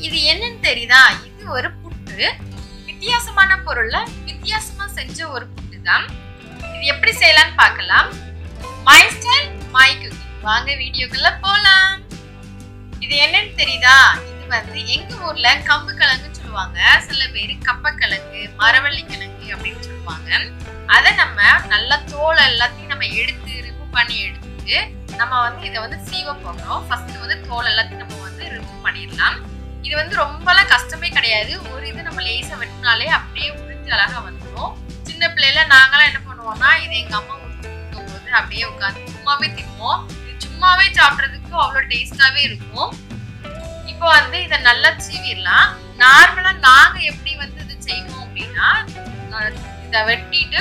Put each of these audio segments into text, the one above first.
இது என்னன்னு தெரியுதா? இது ஒரு புட்டு. வித்தியாசமான பொருள்ல வித்தியாசமா செஞ்ச ஒரு புட்டு தான். இது எப்படி செய்யலாம்னு பார்க்கலாம். My style my cooking. வாங்க வீடியோக்குள்ள போலாம். இது என்னன்னு தெரியுதா? இது வந்து எங்க ஊர்ல கம்பு கிழங்குன்னு சொல்லுவாங்க. சில பேர் கப்பக்கிழங்கு, மரவள்ளிக்கிழங்கு அப்படின்னு சொல்லுவாங்க. அதை நம்ம நல்லா தோல் எல்லாத்தையும் நம்ம எடுத்து ரிமூவ் பண்ணி எடுத்துட்டு நம்ம வந்து இதை வந்து சீவ போகிறோம். ஃபர்ஸ்ட் வந்து தோல் எல்லாத்தையும் நம்ம வந்து ரிமூவ் பண்ணிடலாம். இது வந்து ரொம்பலாம் கஷ்டமே கிடையாது. ஒரு இது நம்ம லேசா வெட்டினாலே அப்படியே உறிஞ்சு அழகா வந்துடும். சின்ன பிள்ளைல நாங்களாம் என்ன பண்ணுவோம்னா, இது எங்க அம்மா ஊற்றும் போது அப்படியே உட்காந்து சும்மாவே திப்போம். இது சும்மாவே சாப்பிட்றதுக்கு அவ்வளோ டேஸ்டாவே இருக்கும். இப்போ வந்து இதை நல்லா சீவிடலாம். நார்மலா நாங்க எப்படி வந்து இது செய்வோம் அப்படின்னா, இதை வெட்டிட்டு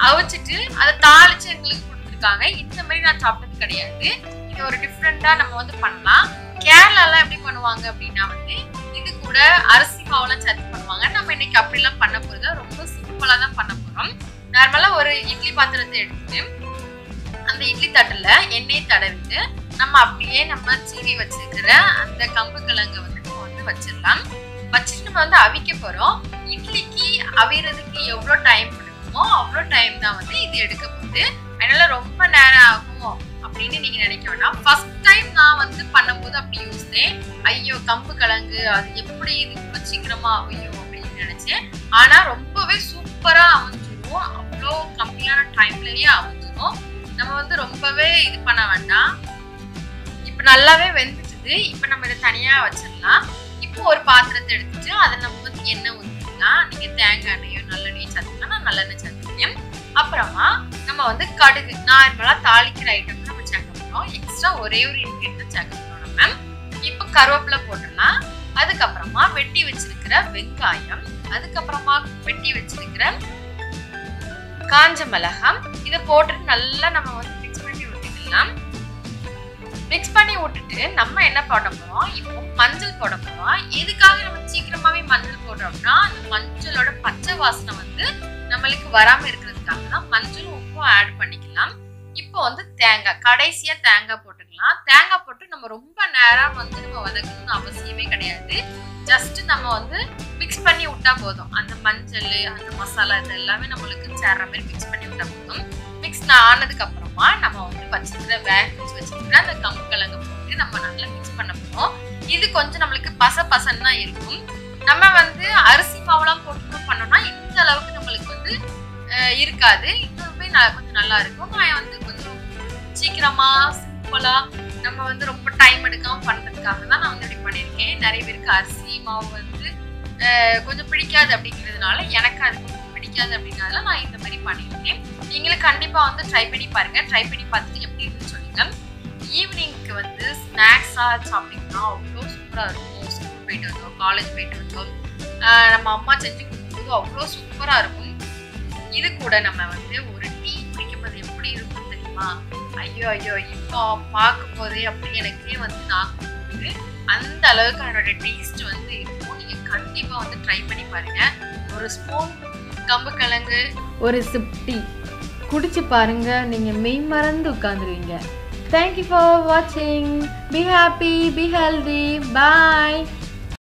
அவிச்சிட்டு அதை தாளிச்சு எங்களுக்கு கொடுத்துருக்காங்க. இந்த மாதிரி நான் சாப்பிட்டது கிடையாது. இது ஒரு டிஃப்ரெண்டா நம்ம வந்து பண்ணலாம். கேரளாலாம் எப்படி பண்ணுவாங்க அப்படின்னா வந்து இது கூட அரிசி மாவுலாம் சேர்த்து பண்ணுவாங்க. நம்ம இன்னைக்கு அப்படிலாம் பண்ண போறது ரொம்ப சிம்பிளா தான் பண்ண போறோம். நார்மலா ஒரு இட்லி பாத்திரத்தை எடுத்துட்டு அந்த இட்லி தட்டுல எண்ணெய் தடவிட்டு நம்ம அப்படியே நம்ம சீவி வச்சிருக்கிற அந்த கம்பு கிழங்கை வந்து நம்ம வந்து வச்சிடலாம். வச்சுட்டு நம்ம வந்து அவிக்க போறோம். இட்லிக்கு அவிறதுக்கு எவ்வளோ டைம் எடுக்குமோ அவ்வளோ டைம் தான் வந்து இது எடுக்க போகுது. அதனால ரொம்ப நேரம் ஆகும் அப்படின்னு நீங்க நினைக்க வேண்டாம். ஃபர்ஸ்ட் டைம் நான் வந்து பண்ணும்போது அப்படி யோசித்தேன். ஐயோ கம்பு கிழங்கு அது எப்படி இது இவ்வளோ சீக்கிரமா அவியும் அப்படின்னு நினைச்சேன். ஆனா ரொம்பவே சூப்பரா அவிஞ்சிடும். அவ்வளோ கம்மியான டைம்லயே அவிஞ்சிடும். நம்ம வந்து ரொம்பவே இது பண்ண வேண்டாம். இப்ப நல்லாவே வெந்துட்டுது. இப்ப நம்ம இதை தனியா வச்சிடலாம். இப்போ ஒரு பாத்திரத்தை எடுத்துட்டு அதை நம்ம வந்து எண்ணெய் ஊற்றிக்கலாம். நீங்க தேங்காய் எண்ணெயோ நல்லெண்ணெயோ சேர்த்துக்கலாம். நான் நல்லெண்ணெய் சேர்த்துக்கேன். அப்புறமா நம்ம வந்து கடுகு நார்மலா தாளிக்கிற ஐட்டம் நம்ம சேர்க்க போறோம். எக்ஸ்ட்ரா ஒரே ஒரு இன்கிரீடியன்ட் சேர்க்க போறோம் நம்ம. இப்போ கருவேப்பிலை போட்டுடலாம். அதுக்கப்புறமா வெட்டி வச்சிருக்கிற வெங்காயம், அதுக்கப்புறமா வெட்டி வச்சிருக்கிற காஞ்ச மிளகாய் இதை போட்டுட்டு நல்லா நம்ம வந்து மிக்ஸ் பண்ணி விட்டுக்கலாம். மிக்ஸ் பண்ணி விட்டுட்டு நம்ம என்ன போட போறோம், இப்போ மஞ்சள் போட போறோம். எதுக்காக நம்ம சீக்கிரமாவே மஞ்சள் போடுறோம்னா, அந்த மஞ்சளோட பச்சை வாசனை வந்து நம்மளுக்கு வராம இருக்கிறதுக்காக தான் மஞ்சளும் உப்பும் ஆட் பண்ணிக்கலாம். இப்போ வந்து தேங்காய் கடைசியா தேங்காய் போட்டுக்கலாம். தேங்காய் போட்டு நம்ம ரொம்ப நேரம் வந்து நம்ம வதக்கணும்னு அவசியமே கிடையாது. ஜஸ்ட் நம்ம வந்து மிக்ஸ் பண்ணி விட்டா போதும். அந்த மஞ்சள் அந்த மசாலா இது எல்லாமே நம்மளுக்கு சேர்ற மாதிரி மிக்ஸ் பண்ணி விட்டா போதும். மிக்ஸ் ஆனதுக்கு அப்புறமா நம்ம வந்து வச்சிருக்கிற வச்சிருக்கிற அந்த கம்பு கிழங்கு போட்டு நம்ம நல்லா மிக்ஸ் பண்ண போறோம். இது கொஞ்சம் நம்மளுக்கு பசன்னு தான் இருக்கும். நம்ம வந்து அரிசி மாவுலாம் போட்டு பண்ணோம்னா இந்த அளவுக்கு நம்மளுக்கு வந்து இருக்காது. இன்னுமே கொஞ்சம் நல்லா இருக்கும். நான் வந்து கொஞ்சம் சீக்கிரமா சிம்பிளா நம்ம வந்து ரொம்ப டைம் எடுக்காம பண்றதுக்காக தான் நான் வந்து இப்படி பண்ணியிருக்கேன். நிறைய பேருக்கு அரிசி மாவு வந்து கொஞ்சம் பிடிக்காது அப்படிங்கிறதுனால, எனக்கு அது கொஞ்சம் பிடிக்காது அப்படிங்கிறதுனால நான் இந்த மாதிரி பண்ணியிருக்கேன். நீங்களும் கண்டிப்பா வந்து ட்ரை பண்ணி பாருங்க. ட்ரை பண்ணி பார்த்துட்டு எப்படி இருக்குன்னு சொல்லுங்க. ஈவினிங்க்கு வந்து ஸ்நாக்ஸா சாப்பிட்டீங்கன்னா அவ்வளோ சூப்பரா இருக்கும். ஸ்கூல் போயிட்டு வந்தோம், காலேஜ் போயிட்டு வந்தோம், நம்ம அம்மா செஞ்சு கொடுக்கும்போது அவ்வளோ சூப்பரா இருக்கும். இது கூட நம்ம வந்து ஒரு டீ குடிக்கும்போது எப்படி இருக்கும் தெரியுமா? ஐயோ இப்போ பார்க்கும் போதே அப்படி எனக்கே வந்து நான் அந்த அளவுக்கு அதோட டேஸ்ட் வந்து இருக்கும். நீங்க கண்டிப்பா வந்து ட்ரை பண்ணி பாருங்க. ஒரு ஸ்பூன் கம்பு கிழங்கு, ஒரு சிப் டீ குடிச்சு பாருங்க. நீங்க மெய் மறந்து உட்கார்ந்துருவீங்க. Thank you for watching. Be happy, be healthy. Bye.